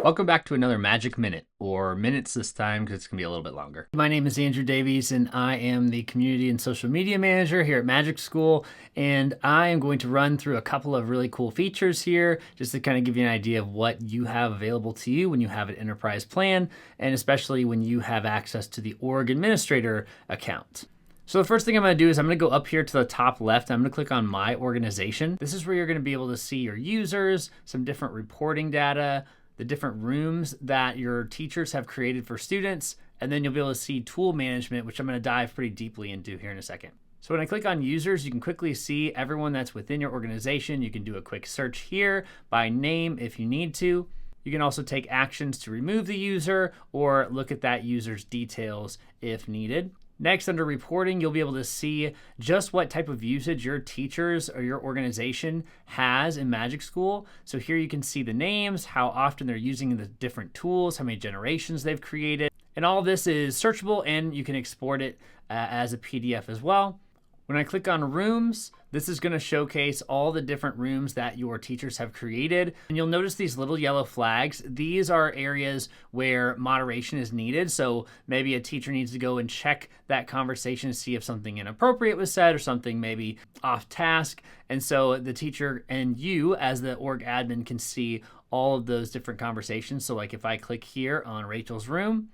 Welcome back to another Magic Minute, or minutes this time because it's going to be a little bit longer. My name is Andrew Davies, and I am the Community and Social Media Manager here at Magic School, and I am going to run through a couple of really cool features here just to kind of give you an idea of what you have available to you when you have an enterprise plan, and especially when you have access to the org administrator account. So the first thing I'm going to do is I'm going to go up here to the top left. I'm going to click on My Organization. This is where you're going to be able to see your users, some different reporting data, the different rooms that your teachers have created for students, and then you'll be able to see tool management, which I'm going to dive pretty deeply into here in a second. So when I click on users, you can quickly see everyone that's within your organization. You can do a quick search here by name if you need to. You can also take actions to remove the user or look at that user's details if needed. Next, under reporting, you'll be able to see just what type of usage your teachers or your organization has in Magic School. So here you can see the names, how often they're using the different tools, how many generations they've created. And all of this is searchable, and you can export it as a PDF as well. When I click on rooms, this is going to showcase all the different rooms that your teachers have created. And you'll notice these little yellow flags. These are areas where moderation is needed. So maybe a teacher needs to go and check that conversation to see if something inappropriate was said or something maybe off task. And so the teacher and you as the org admin can see all of those different conversations. So like if I click here on Rachel's room,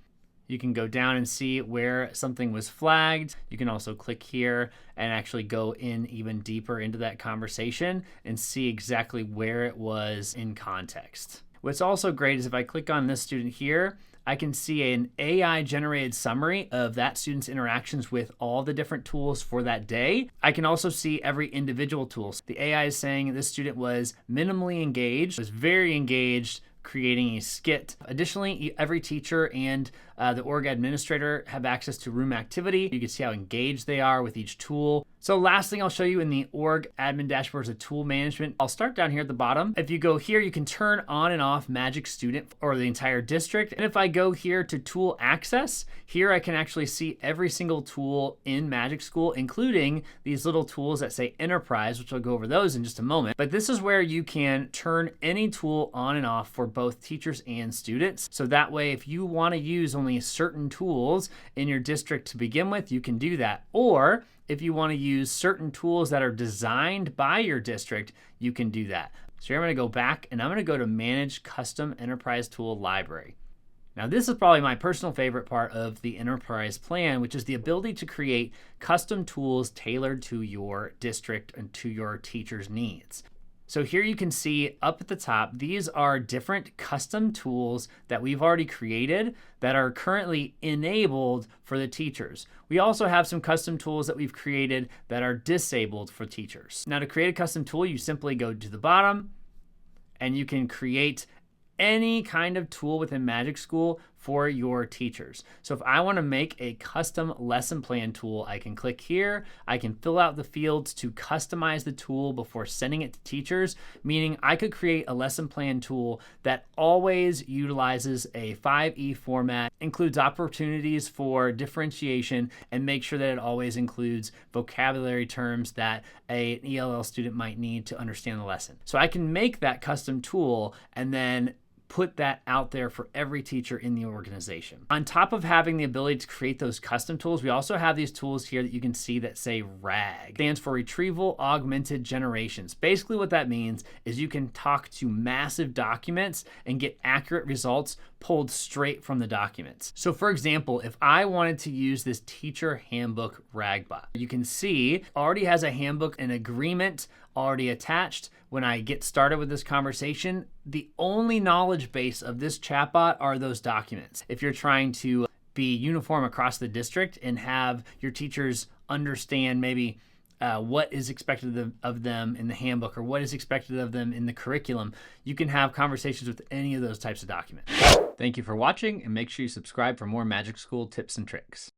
you can go down and see where something was flagged. You can also click here and actually go in even deeper into that conversation and see exactly where it was in context. What's also great is if I click on this student here, I can see an AI generated summary of that student's interactions with all the different tools for that day. I can also see every individual tool. The AI is saying this student was minimally engaged, was very engaged, creating a skit. Additionally, every teacher and the org administrator have access to room activity. You can see how engaged they are with each tool. So last thing I'll show you in the org admin dashboard is a tool management. I'll start down here at the bottom. If you go here, you can turn on and off Magic Student or the entire district. And if I go here to tool access, here I can actually see every single tool in Magic School, including these little tools that say enterprise, which I'll go over those in just a moment. But this is where you can turn any tool on and off for both teachers and students. So that way, if you want to use only certain tools in your district to begin with, you can do that. Or if you want to use certain tools that are designed by your district, you can do that. So here I'm going to go back and I'm going to go to Manage Custom Enterprise Tool Library. Now this is probably my personal favorite part of the enterprise plan, which is the ability to create custom tools tailored to your district and to your teacher's needs. So here you can see up at the top, these are different custom tools that we've already created that are currently enabled for the teachers. We also have some custom tools that we've created that are disabled for teachers. Now to create a custom tool, you simply go to the bottom and you can create any kind of tool within Magic School for your teachers. So if I want to make a custom lesson plan tool, I can click here. I can fill out the fields to customize the tool before sending it to teachers, meaning I could create a lesson plan tool that always utilizes a 5E format, includes opportunities for differentiation, and make sure that it always includes vocabulary terms that an ELL student might need to understand the lesson. So I can make that custom tool and then put that out there for every teacher in the organization. On top of having the ability to create those custom tools, we also have these tools here that you can see that say RAG. It stands for Retrieval Augmented Generations. Basically what that means is you can talk to massive documents and get accurate results pulled straight from the documents. So for example, if I wanted to use this teacher handbook RAGbot, you can see it already has a handbook and agreement already attached. When I get started with this conversation, the only knowledge base of this chatbot are those documents. If you're trying to be uniform across the district and have your teachers understand maybe what is expected of them in the handbook or what is expected of them in the curriculum, you can have conversations with any of those types of documents. Thank you for watching, and make sure you subscribe for more Magic School tips and tricks.